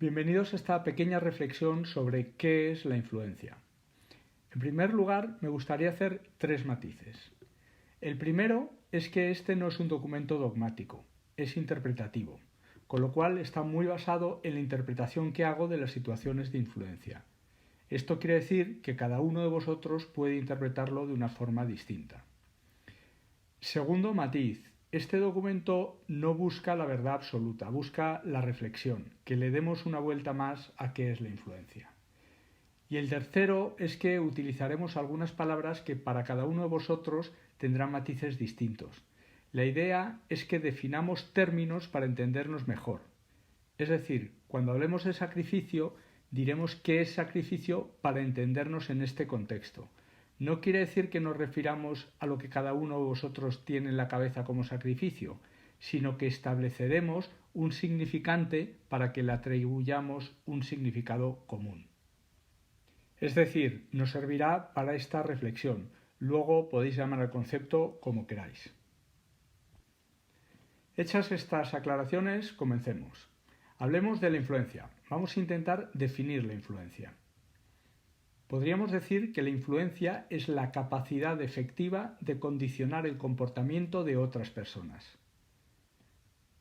Bienvenidos a esta pequeña reflexión sobre qué es la influencia. En primer lugar, me gustaría hacer tres matices. El primero es que este no es un documento dogmático, es interpretativo, con lo cual está muy basado en la interpretación que hago de las situaciones de influencia. Esto quiere decir que cada uno de vosotros puede interpretarlo de una forma distinta. Segundo matiz, este documento no busca la verdad absoluta, busca la reflexión, que le demos una vuelta más a qué es la influencia. Y el tercero es que utilizaremos algunas palabras que para cada uno de vosotros tendrán matices distintos. La idea es que definamos términos para entendernos mejor. Es decir, cuando hablemos de sacrificio, diremos qué es sacrificio para entendernos en este contexto. No quiere decir que nos refiramos a lo que cada uno de vosotros tiene en la cabeza como sacrificio, sino que estableceremos un significante para que le atribuyamos un significado común. Es decir, nos servirá para esta reflexión. Luego podéis llamar al concepto como queráis. Hechas estas aclaraciones, comencemos. Hablemos de la influencia. Vamos a intentar definir la influencia. Podríamos decir que la influencia es la capacidad efectiva de condicionar el comportamiento de otras personas.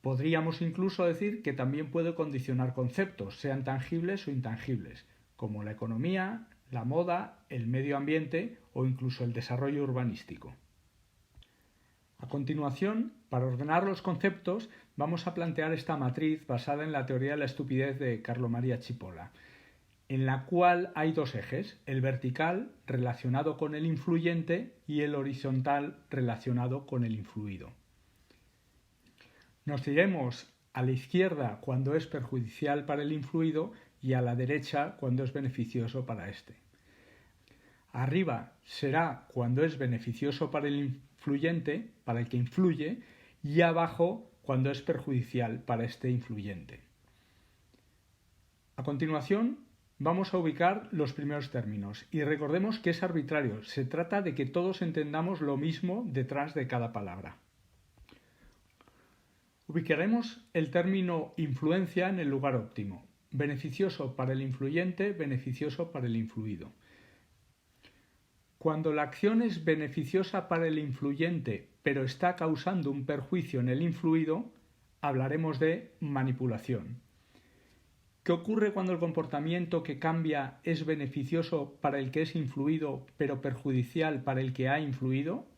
Podríamos incluso decir que también puede condicionar conceptos, sean tangibles o intangibles, como la economía, la moda, el medio ambiente o incluso el desarrollo urbanístico. A continuación, para ordenar los conceptos, vamos a plantear esta matriz basada en la teoría de la estupidez de Carlo Maria Cipolla, en la cual hay dos ejes, el vertical relacionado con el influyente y el horizontal relacionado con el influido. Nos iremos a la izquierda cuando es perjudicial para el influido y a la derecha cuando es beneficioso para éste. Arriba será cuando es beneficioso para el influyente, para el que influye, y abajo cuando es perjudicial para este influyente. A continuación, vamos a ubicar los primeros términos y recordemos que es arbitrario, se trata de que todos entendamos lo mismo detrás de cada palabra. Ubicaremos el término influencia en el lugar óptimo, beneficioso para el influyente, beneficioso para el influido. Cuando la acción es beneficiosa para el influyente pero está causando un perjuicio en el influido, hablaremos de manipulación. ¿Qué ocurre cuando el comportamiento que cambia es beneficioso para el que es influido, pero perjudicial para el que ha influido?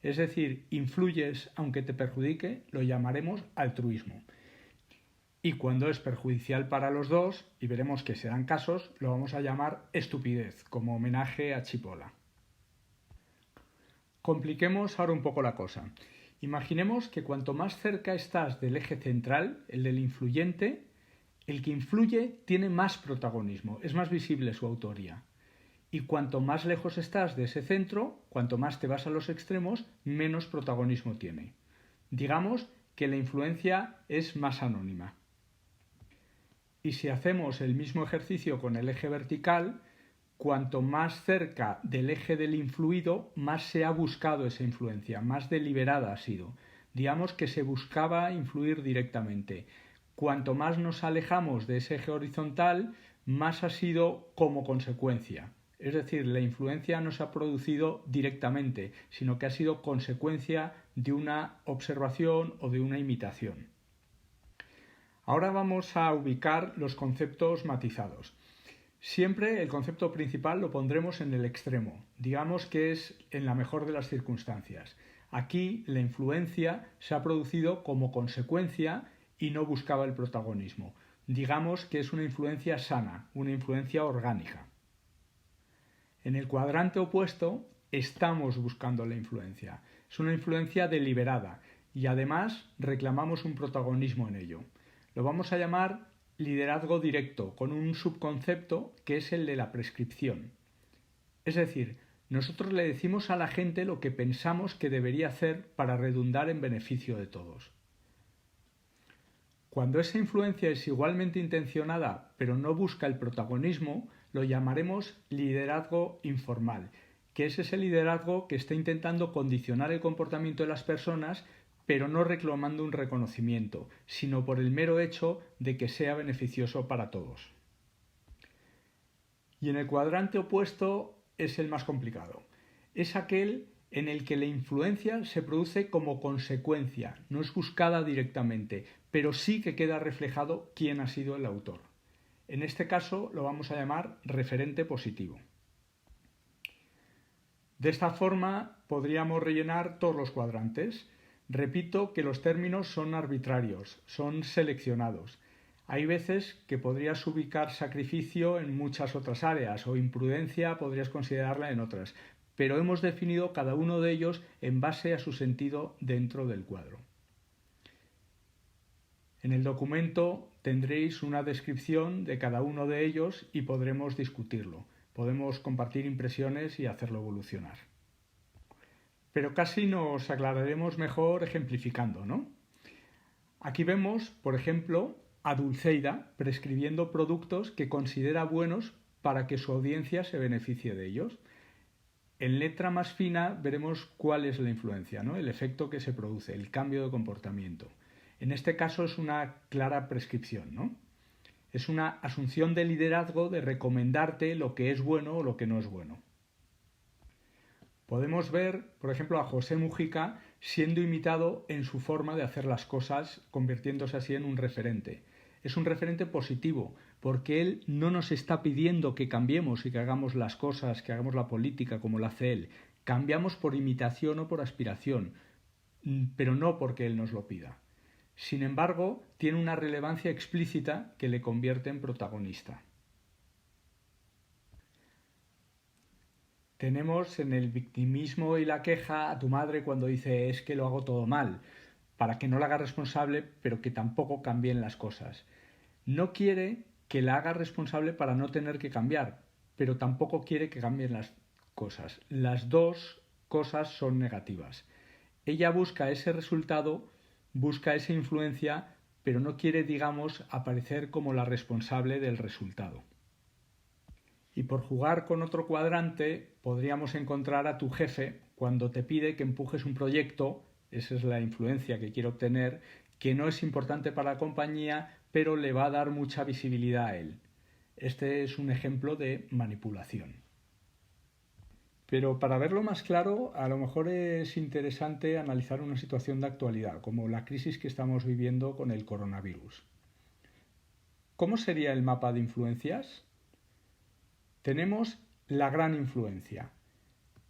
Es decir, influyes aunque te perjudique, lo llamaremos altruismo. Y cuando es perjudicial para los dos, y veremos que serán casos, lo vamos a llamar estupidez, como homenaje a Cipolla. Compliquemos ahora un poco la cosa. Imaginemos que cuanto más cerca estás del eje central, el del influyente, el que influye tiene más protagonismo, es más visible su autoría. Y cuanto más lejos estás de ese centro, cuanto más te vas a los extremos, menos protagonismo tiene. Digamos que la influencia es más anónima. Y si hacemos el mismo ejercicio con el eje vertical, cuanto más cerca del eje del influido, más se ha buscado esa influencia, más deliberada ha sido. Digamos que se buscaba influir directamente. Cuanto más nos alejamos de ese eje horizontal, más ha sido como consecuencia. Es decir, la influencia no se ha producido directamente, sino que ha sido consecuencia de una observación o de una imitación. Ahora vamos a ubicar los conceptos matizados. Siempre el concepto principal lo pondremos en el extremo, digamos que es en la mejor de las circunstancias. Aquí la influencia se ha producido como consecuencia y no buscaba el protagonismo. Digamos que es una influencia sana, una influencia orgánica. En el cuadrante opuesto estamos buscando la influencia. Es una influencia deliberada y además reclamamos un protagonismo en ello. Lo vamos a llamar liderazgo directo, con un subconcepto que es el de la prescripción. Es decir, nosotros le decimos a la gente lo que pensamos que debería hacer para redundar en beneficio de todos. Cuando esa influencia es igualmente intencionada pero no busca el protagonismo, lo llamaremos liderazgo informal, que es ese liderazgo que está intentando condicionar el comportamiento de las personas pero no reclamando un reconocimiento, sino por el mero hecho de que sea beneficioso para todos. Y en el cuadrante opuesto es el más complicado. Es aquel en el que la influencia se produce como consecuencia, no es buscada directamente, pero sí que queda reflejado quién ha sido el autor. En este caso lo vamos a llamar referente positivo. De esta forma podríamos rellenar todos los cuadrantes. Repito que los términos son arbitrarios, son seleccionados. Hay veces que podrías ubicar sacrificio en muchas otras áreas o imprudencia podrías considerarla en otras, pero hemos definido cada uno de ellos en base a su sentido dentro del cuadro. En el documento tendréis una descripción de cada uno de ellos y podremos discutirlo. Podemos compartir impresiones y hacerlo evolucionar. Pero casi nos aclararemos mejor ejemplificando, ¿no? Aquí vemos, por ejemplo, a Dulceida prescribiendo productos que considera buenos para que su audiencia se beneficie de ellos. En letra más fina veremos cuál es la influencia, ¿no? El efecto que se produce, el cambio de comportamiento. En este caso es una clara prescripción, ¿no? Es una asunción de liderazgo de recomendarte lo que es bueno o lo que no es bueno. Podemos ver, por ejemplo, a José Mujica siendo imitado en su forma de hacer las cosas, convirtiéndose así en un referente. Es un referente positivo, porque él no nos está pidiendo que cambiemos y que hagamos las cosas, que hagamos la política como la hace él. Cambiamos por imitación o por aspiración, pero no porque él nos lo pida. Sin embargo, tiene una relevancia explícita que le convierte en protagonista. Tenemos en el victimismo y la queja a tu madre cuando dice es que lo hago todo mal, para que no la haga responsable, pero que tampoco cambien las cosas. No quiere que la haga responsable para no tener que cambiar, pero tampoco quiere que cambien las cosas. Las dos cosas son negativas. Ella busca ese resultado, busca esa influencia, pero no quiere, digamos, aparecer como la responsable del resultado. Y por jugar con otro cuadrante, podríamos encontrar a tu jefe cuando te pide que empujes un proyecto, esa es la influencia que quiere obtener, que no es importante para la compañía, pero le va a dar mucha visibilidad a él. Este es un ejemplo de manipulación. Pero para verlo más claro, a lo mejor es interesante analizar una situación de actualidad, como la crisis que estamos viviendo con el coronavirus. ¿Cómo sería el mapa de influencias? Tenemos la gran influencia.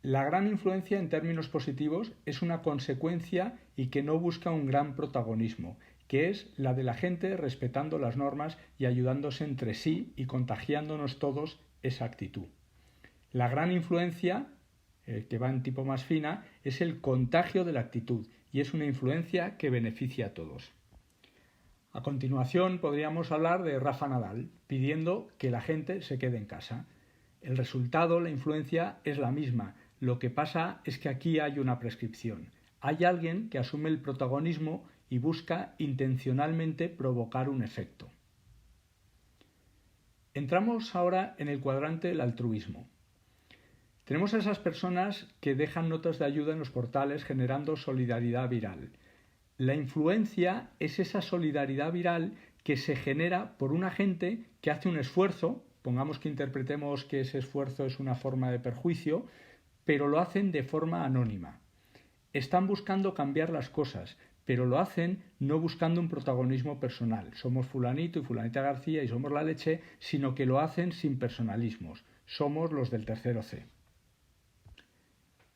La gran influencia en términos positivos es una consecuencia y que no busca un gran protagonismo, que es la de la gente respetando las normas y ayudándose entre sí y contagiándonos todos esa actitud. La gran influencia, que va en tipo más fina, es el contagio de la actitud y es una influencia que beneficia a todos. A continuación podríamos hablar de Rafa Nadal, pidiendo que la gente se quede en casa. El resultado, la influencia, es la misma. Lo que pasa es que aquí hay una prescripción. Hay alguien que asume el protagonismo y busca intencionalmente provocar un efecto. Entramos ahora en el cuadrante del altruismo. Tenemos a esas personas que dejan notas de ayuda en los portales generando solidaridad viral. La influencia es esa solidaridad viral que se genera por una gente que hace un esfuerzo. Pongamos que interpretemos que ese esfuerzo es una forma de perjuicio, pero lo hacen de forma anónima. Están buscando cambiar las cosas, pero lo hacen no buscando un protagonismo personal. Somos fulanito y fulanita García y somos la leche, sino que lo hacen sin personalismos. Somos los del tercero C.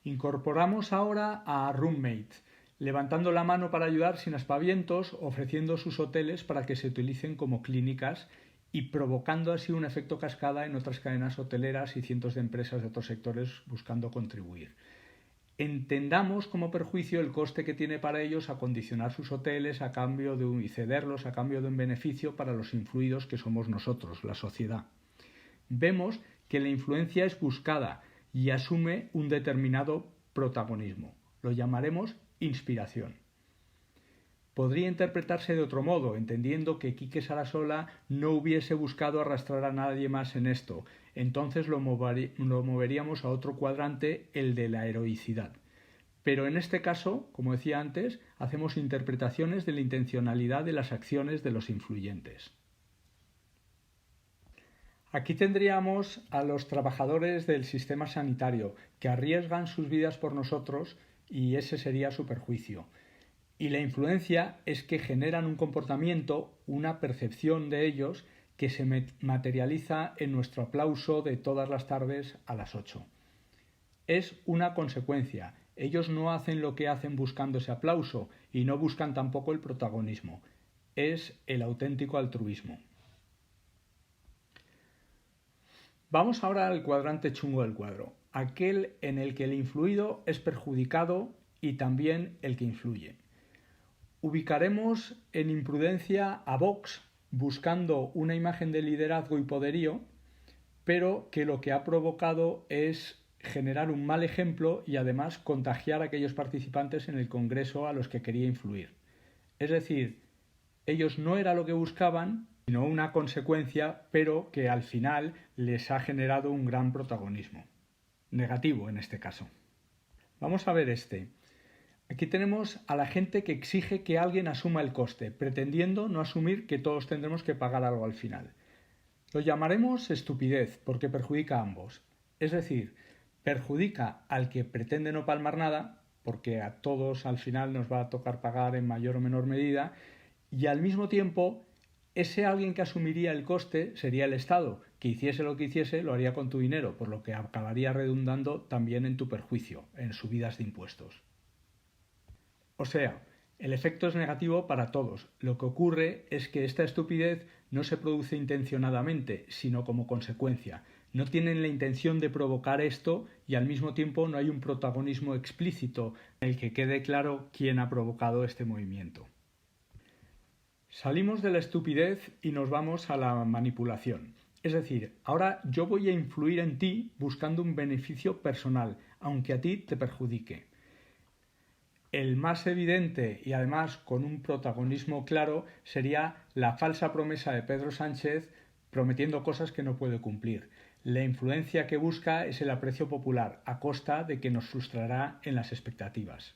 Incorporamos ahora a Roommate, levantando la mano para ayudar sin aspavientos, ofreciendo sus hoteles para que se utilicen como clínicas y provocando así un efecto cascada en otras cadenas hoteleras y cientos de empresas de otros sectores buscando contribuir. Entendamos como perjuicio el coste que tiene para ellos acondicionar sus hoteles y cederlos a cambio de un beneficio para los influidos que somos nosotros, la sociedad. Vemos que la influencia es buscada y asume un determinado protagonismo. Lo llamaremos inspiración. Podría interpretarse de otro modo, entendiendo que Quique Sarasola no hubiese buscado arrastrar a nadie más en esto. Entonces lo moveríamos a otro cuadrante, el de la heroicidad. pero en este caso, como decía antes, hacemos interpretaciones de la intencionalidad de las acciones de los influyentes. Aquí tendríamos a los trabajadores del sistema sanitario que arriesgan sus vidas por nosotros y ese sería su perjuicio. Y la influencia es que generan un comportamiento, una percepción de ellos que se materializa en nuestro aplauso de todas las tardes a las 8. Es una consecuencia. Ellos no hacen lo que hacen buscando ese aplauso y no buscan tampoco el protagonismo. Es el auténtico altruismo. Vamos ahora al cuadrante chungo del cuadro, aquel en el que el influido es perjudicado y también el que influye. Ubicaremos en imprudencia a Vox buscando una imagen de liderazgo y poderío, pero que lo que ha provocado es generar un mal ejemplo y además contagiar a aquellos participantes en el Congreso a los que quería influir. Es decir, ellos no era lo que buscaban, sino una consecuencia, pero que al final les ha generado un gran protagonismo. Negativo en este caso. Vamos a ver este. Aquí tenemos a la gente que exige que alguien asuma el coste, pretendiendo no asumir que todos tendremos que pagar algo al final. Lo llamaremos estupidez porque perjudica a ambos. Es decir, perjudica al que pretende no palmar nada, porque a todos al final nos va a tocar pagar en mayor o menor medida, y al mismo tiempo ese alguien que asumiría el coste sería el Estado, que hiciese lo que hiciese lo haría con tu dinero, por lo que acabaría redundando también en tu perjuicio, en subidas de impuestos. O sea, el efecto es negativo para todos. Lo que ocurre es que esta estupidez no se produce intencionadamente, sino como consecuencia. No tienen la intención de provocar esto y al mismo tiempo no hay un protagonismo explícito en el que quede claro quién ha provocado este movimiento. Salimos de la estupidez y nos vamos a la manipulación. Es decir, ahora yo voy a influir en ti buscando un beneficio personal, aunque a ti te perjudique. El más evidente y además con un protagonismo claro sería la falsa promesa de Pedro Sánchez prometiendo cosas que no puede cumplir. La influencia que busca es el aprecio popular a costa de que nos frustrará en las expectativas.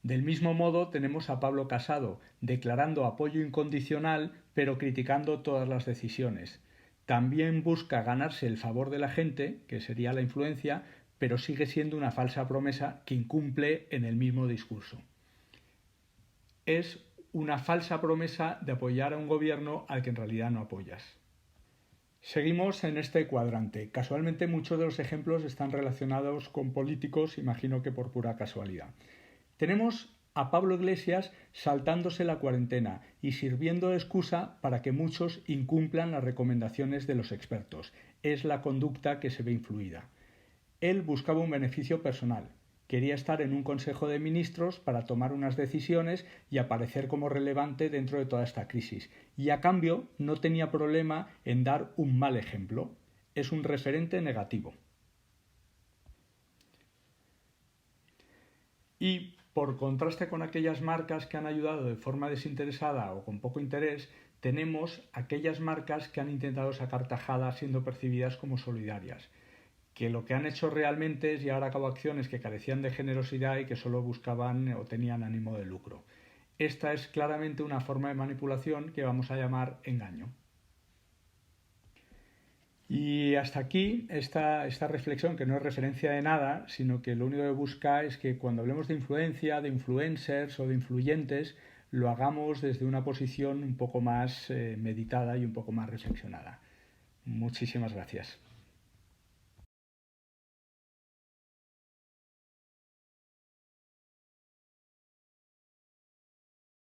Del mismo modo tenemos a Pablo Casado declarando apoyo incondicional pero criticando todas las decisiones. También busca ganarse el favor de la gente, que sería la influencia, pero sigue siendo una falsa promesa que incumple en el mismo discurso. Es una falsa promesa de apoyar a un gobierno al que en realidad no apoyas. Seguimos en este cuadrante. Casualmente muchos de los ejemplos están relacionados con políticos, imagino que por pura casualidad. Tenemos a Pablo Iglesias saltándose la cuarentena y sirviendo de excusa para que muchos incumplan las recomendaciones de los expertos. Es la conducta que se ve influida. Él buscaba un beneficio personal. Quería estar en un consejo de ministros para tomar unas decisiones y aparecer como relevante dentro de toda esta crisis. Y a cambio no tenía problema en dar un mal ejemplo. Es un referente negativo. Y por contraste con aquellas marcas que han ayudado de forma desinteresada o con poco interés, tenemos aquellas marcas que han intentado sacar tajada siendo percibidas como solidarias, que lo que han hecho realmente es llevar a cabo acciones que carecían de generosidad y que solo buscaban o tenían ánimo de lucro. Esta es claramente una forma de manipulación que vamos a llamar engaño. Y hasta aquí esta reflexión, que no es referencia de nada, sino que lo único que busca es que cuando hablemos de influencia, de influencers o de influyentes, lo hagamos desde una posición un poco más meditada y un poco más reflexionada. Muchísimas gracias.